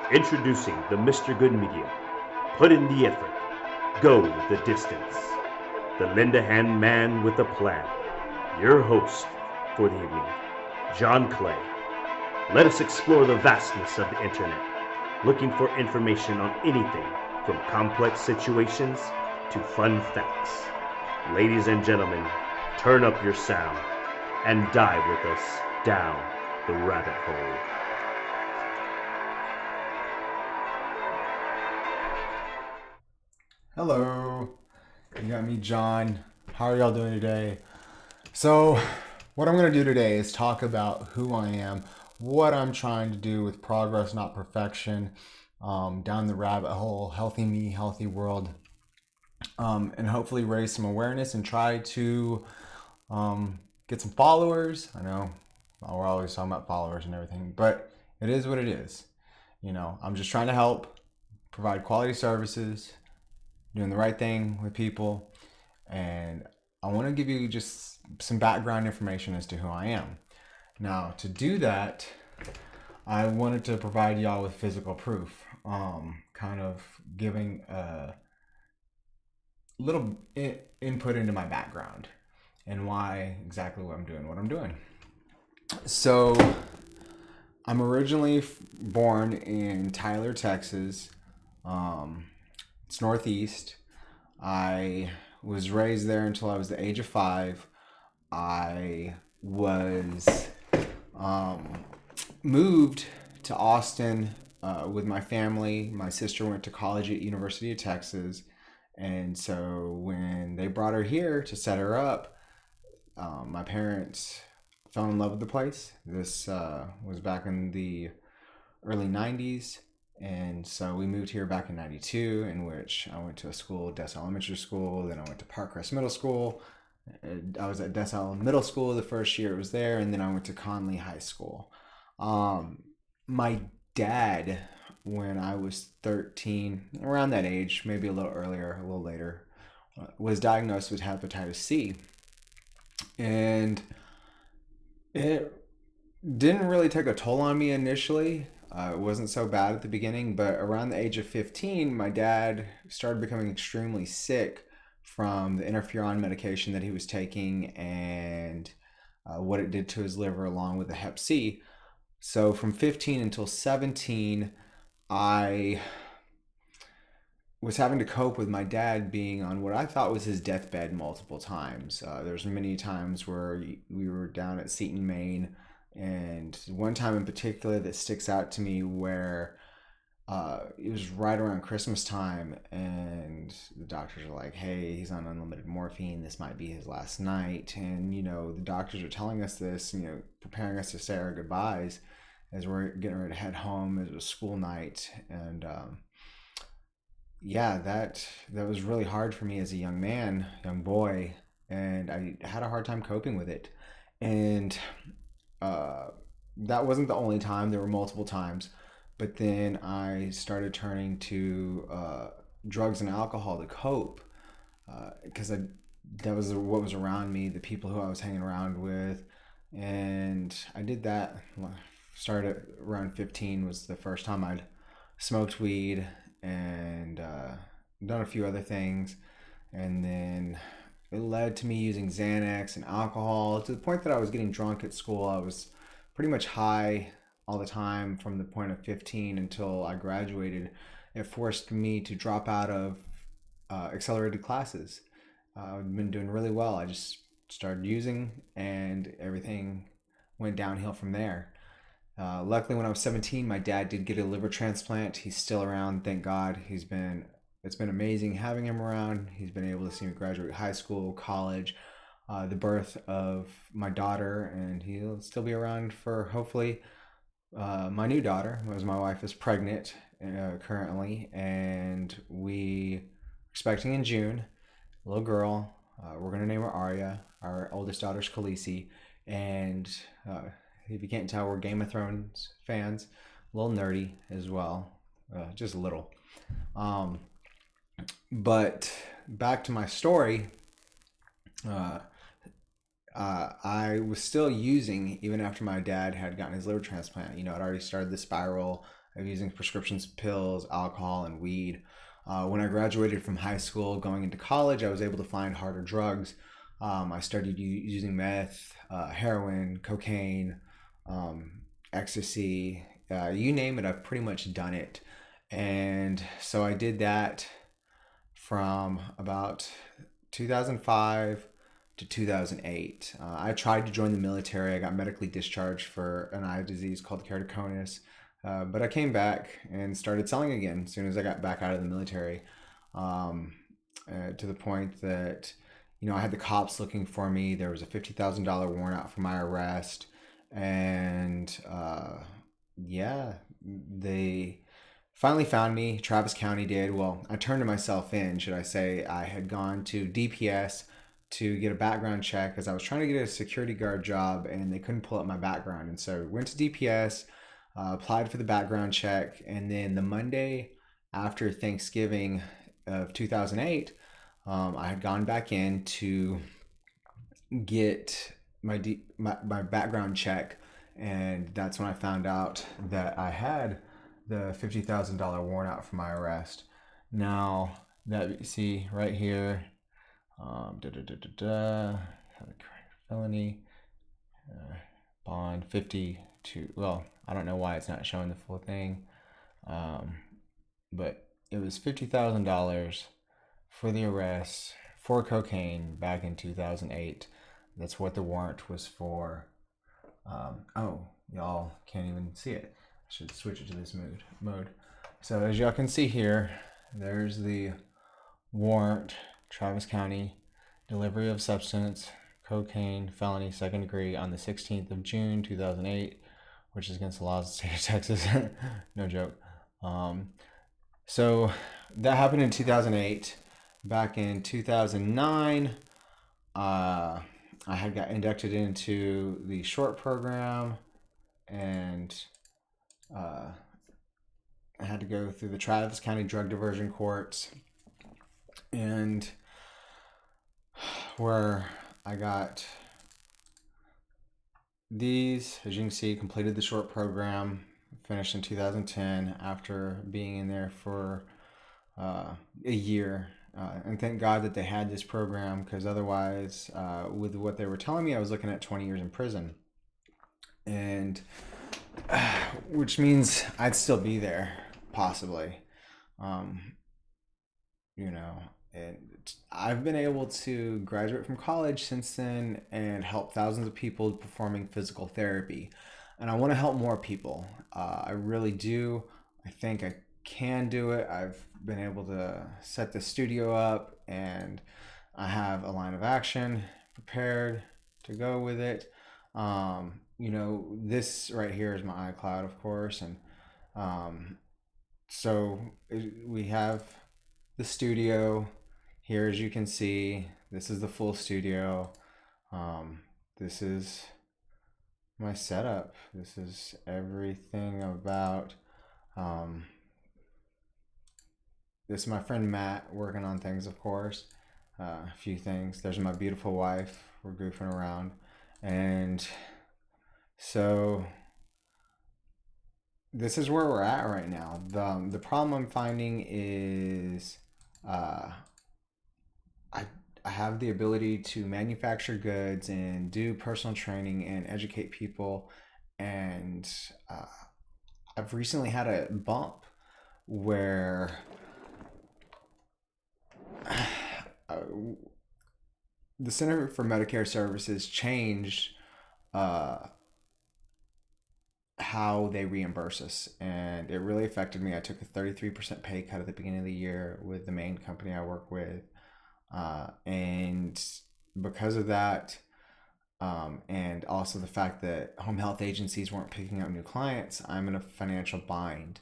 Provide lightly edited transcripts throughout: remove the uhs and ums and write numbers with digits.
Introducing the Mr. Good Media. Put in the effort. Go the distance. The lend a hand man with a plan. Your host for the evening, John Clay. Let us explore the vastness of the internet, looking for information on anything from complex situations to fun facts. Ladies and gentlemen, turn up your sound and dive with us down the rabbit hole. Hello, you got me, John. How are y'all doing today? So, what I'm going to do today is talk about who I am, what I'm trying to do with progress, not perfection, down the rabbit hole, healthy me, healthy world, and hopefully raise some awareness and try to get some followers. I know we're always talking about followers and everything, but it is what it is. I'm just trying to help provide quality services, doing the right thing with people, and I want to give you just some background information as to who I am. Now, to do that, I wanted to provide y'all with physical proof, kind of giving a little input into my background and why exactly what I'm doing. So, I'm originally born in Tyler, Texas. It's northeast. I was raised there until I was the age of 5. I was moved to Austin with my family. My sister went to college at University of Texas, and so when they brought her here to set her up, my parents fell in love with the place. This was back in the early 90s. And so we moved here back in 92, in which I went to a school, Dessa Elementary School. Then I went to Parkrest Middle School. I was at Dessa Middle School the first year it was there. And then I went to Conley High School. My dad, when I was 13, around that age, maybe a little earlier, a little later, was diagnosed with hepatitis C. And it didn't really take a toll on me initially. It wasn't so bad at the beginning, but around the age of 15, my dad started becoming extremely sick from the interferon medication that he was taking and what it did to his liver, along with the Hep C. So from 15 until 17, I was having to cope with my dad being on what I thought was his deathbed multiple times. There's many times where we were down at Seton, Maine, and one time in particular that sticks out to me where it was right around Christmas time, and the doctors are like, "Hey, he's on unlimited morphine. This might be his last night." And the doctors are telling us this, preparing us to say our goodbyes as we're getting ready to head home. It was a school night, and yeah, that was really hard for me as a young man, young boy, and I had a hard time coping with it. And uh, that wasn't the only time. There were multiple times, but then I started turning to drugs and alcohol to cope, because that was what was around me, the people who I was hanging around with, and I did that. Started around 15 was the first time I'd smoked weed and done a few other things, and then it led to me using Xanax and alcohol to the point that I was getting drunk at school. I was pretty much high all the time from the point of 15 until I graduated. It forced me to drop out of accelerated classes. I've been doing really well. I just started using, and everything went downhill from there. Luckily, when I was 17, my dad did get a liver transplant. He's still around, thank God. It's been amazing having him around. He's been able to see me graduate high school, college, the birth of my daughter, and he'll still be around for hopefully my new daughter, as my wife is pregnant currently, and we are expecting in June a little girl. We're gonna name her Arya. Our oldest daughter's Khaleesi, and if you can't tell, we're Game of Thrones fans, a little nerdy as well, just a little. Um, but back to my story. Uh, I was still using even after my dad had gotten his liver transplant. I'd already started the spiral. of using prescription pills, alcohol, and weed. When I graduated from high school, going into college, I was able to find harder drugs. I started using meth, heroin, cocaine, ecstasy, you name it, I've pretty much done it. And so I did that from about 2005 to 2008. I tried to join the military. I got medically discharged for an eye disease called keratoconus. But I came back and started selling again as soon as I got back out of the military, um, to the point that, I had the cops looking for me. There was a $50,000 warrant out for my arrest. And yeah, they finally found me. Travis County did. Well, I turned myself in, should I say. I had gone to DPS to get a background check because I was trying to get a security guard job and they couldn't pull up my background. And so went to DPS, applied for the background check, and then the Monday after Thanksgiving of 2008, I had gone back in to get my background check, and that's when I found out that I had the $50,000 warrant out for my arrest. Now that you see right here, felony, bond 52. Well, I don't know why it's not showing the full thing, but it was $50,000 for the arrest for cocaine back in 2008. That's what the warrant was for. Oh, y'all can't even see it. I should switch it to this mode. So as y'all can see here, there's the warrant, Travis County, delivery of substance, cocaine, felony, second degree on the 16th of June, 2008, which is against the laws of the state of Texas. No joke. So that happened in 2008. Back in 2009, I had got inducted into the short program, and I had to go through the Travis County Drug Diversion Courts, and where I got these, as you can see, completed the short program, finished in 2010 after being in there for a year. And thank God that they had this program, because otherwise, with what they were telling me, I was looking at 20 years in prison. And which means I'd still be there, possibly. And I've been able to graduate from college since then and help thousands of people performing physical therapy. And I want to help more people. I really do. I think I can do it. I've been able to set the studio up, and I have a line of action prepared to go with it. This right here is my iCloud, of course, and we have the studio here, as you can see. This is the full studio. This is my setup. This is everything about. This is my friend Matt working on things, of course. A few things. There's my beautiful wife. We're goofing around. And so this is where we're at right now. The problem I'm finding is I have the ability to manufacture goods and do personal training and educate people. And I've recently had a bump where the Center for Medicare Services changed how they reimburse us, and it really affected me. I took a 33% pay cut at the beginning of the year with the main company I work with, and because of that, and also the fact that home health agencies weren't picking up new clients, I'm in a financial bind.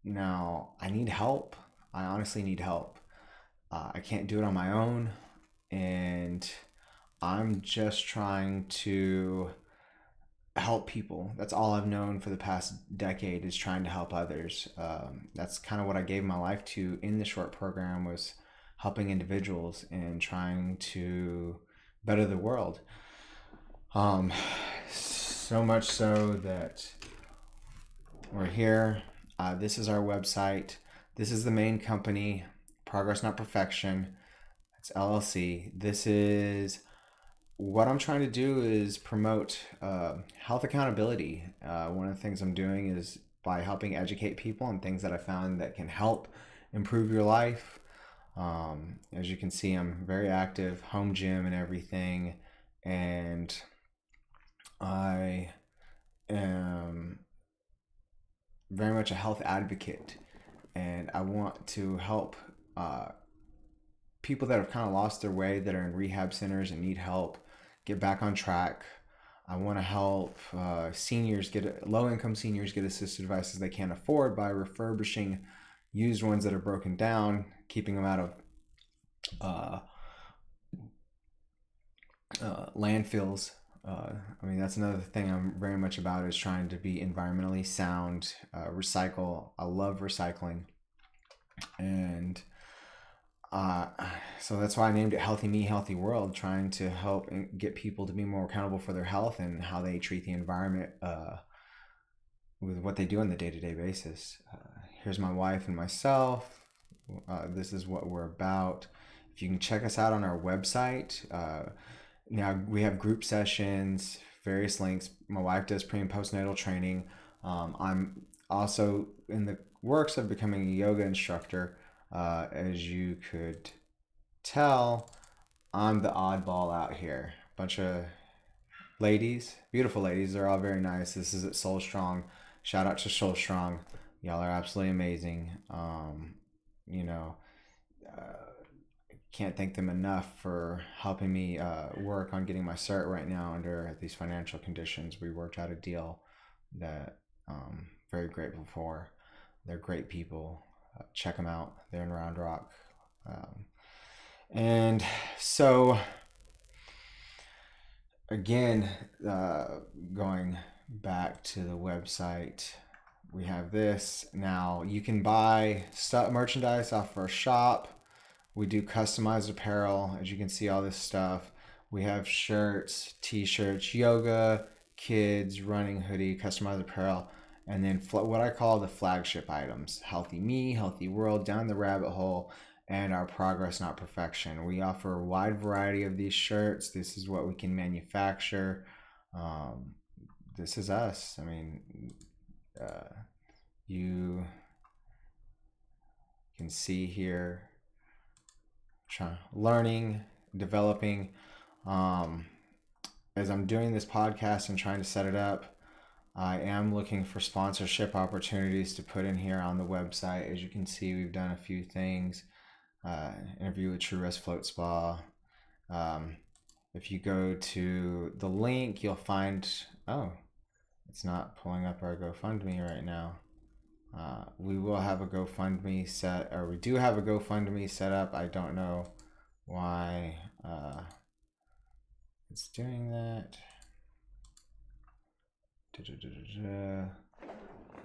Now I need help. I honestly need help. I can't do it on my own, and I'm just trying to help people. That's all I've known for the past decade, is trying to help others. That's kind of what I gave my life to in the short program, was helping individuals and trying to better the world. So much so that we're here. This is our website. This is the main company, Progress Not Perfection. It's LLC. This is what I'm trying to do is promote health accountability. One of the things I'm doing is by helping educate people on things that I found that can help improve your life. As you can see, I'm very active, home gym and everything, and I am very much a health advocate, and I want to help uh, people that have kind of lost their way, that are in rehab centers and need help, get back on track. I want to help seniors get low income seniors get assisted devices they can't afford by refurbishing used ones that are broken down, keeping them out of uh, landfills. I mean, that's another thing I'm very much about, is trying to be environmentally sound, recycle. I love recycling. And uh, so that's why I named it Healthy Me, Healthy World, trying to help and get people to be more accountable for their health and how they treat the environment with what they do on the day-to-day basis. Here's my wife and myself. This is what we're about. If you can check us out on our website, now we have group sessions, various links. My wife does pre and postnatal training. I'm also in the works of becoming a yoga instructor. As you could tell, I'm the oddball out here. Bunch of ladies, beautiful ladies. They're all very nice. This is at Soul Strong. Shout out to Soul Strong. Y'all are absolutely amazing. You know, can't thank them enough for helping me work on getting my cert right now under these financial conditions. We worked out a deal that I'm very grateful for. They're great people. Check them out. They're in Round Rock. And so, again, going back to the website, we have this. Now, you can buy merchandise off our shop. We do customized apparel. As you can see, all this stuff. We have shirts, t-shirts, yoga, kids, running hoodie, customized apparel, and then what I call the flagship items: Healthy Me, Healthy World, Down the Rabbit Hole, and our Progress Not Perfection. We offer a wide variety of these shirts. This is what we can manufacture. This is us. I mean, you can see here, learning, developing. As I'm doing this podcast and trying to set it up, I am looking for sponsorship opportunities to put in here on the website. As you can see, we've done a few things. Interview with True Rest Float Spa. If you go to the link, you'll find, oh, it's not pulling up our GoFundMe right now. We will have a GoFundMe we do have a GoFundMe set up. I don't know why it's doing that.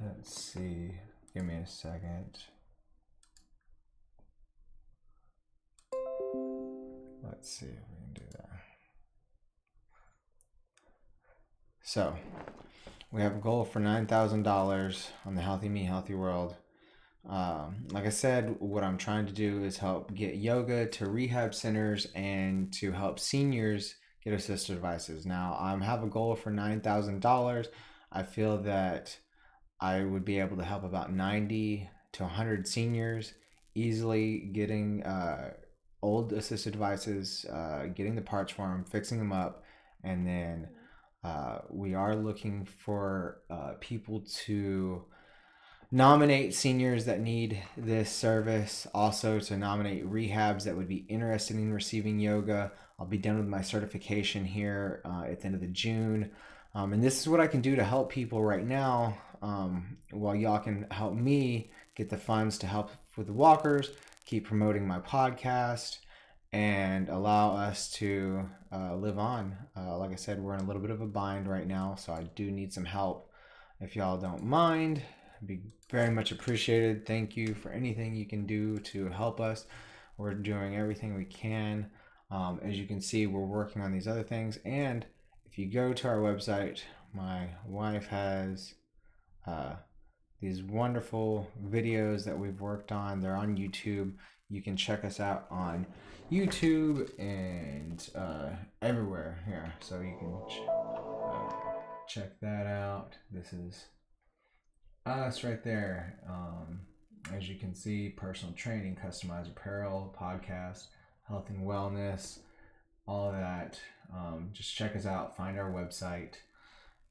Let's see. Give me a second. Let's see if we can do that. So, we have a goal for $9,000 on the Healthy Me, Healthy World. Like I said, what I'm trying to do is help get yoga to rehab centers and to help seniors get assistive devices. Now, I have a goal for $9,000. I feel that I would be able to help about 90 to 100 seniors easily getting old assistive devices, getting the parts for them, fixing them up, and then we are looking for people to nominate seniors that need this service, also to nominate rehabs that would be interested in receiving yoga. I'll be done with my certification here at the end of the June. And this is what I can do to help people right now, while y'all can help me get the funds to help with the walkers, keep promoting my podcast, and allow us to live on. Like I said, we're in a little bit of a bind right now, so I do need some help. If y'all don't mind, it'd be very much appreciated. Thank you for anything you can do to help us. We're doing everything we can. As you can see, we're working on these other things. And if you go to our website, my wife has these wonderful videos that we've worked on. They're on YouTube. You can check us out on YouTube and everywhere here. So you can check that out. This is us right there. As you can see, personal training, customized apparel, podcast, health and wellness, all of that. Just check us out, find our website.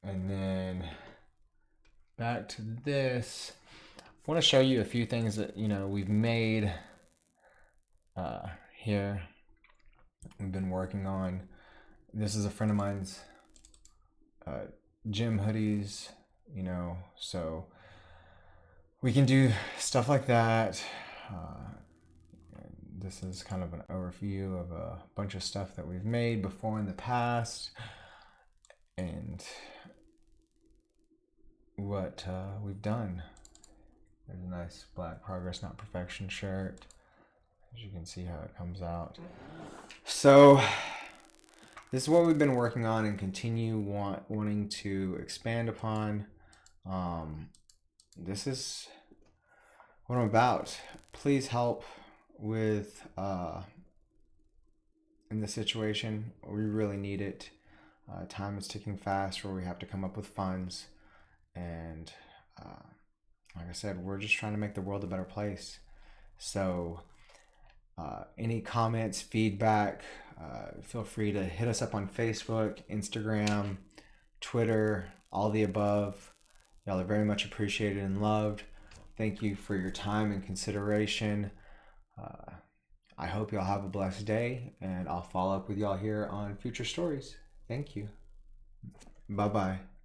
And then back to this, I want to show you a few things that we've made here. We've been working on. This is a friend of mine's gym hoodies, so we can do stuff like that. This is kind of an overview of a bunch of stuff that we've made before in the past and what we've done. There's a nice black Progress Not Perfection shirt. As you can see how it comes out. So this is what we've been working on and continue wanting to expand upon. This is what I'm about. Please help with in this situation. We really need it. Time is ticking fast where we have to come up with funds, and like I said, we're just trying to make the world a better place. So any comments, feedback, feel free to hit us up on Facebook, Instagram, Twitter, all the above. Y'all are very much appreciated and loved. Thank you for your time and consideration. I hope y'all have a blessed day, and I'll follow up with y'all here on future stories. Thank you. Bye-bye.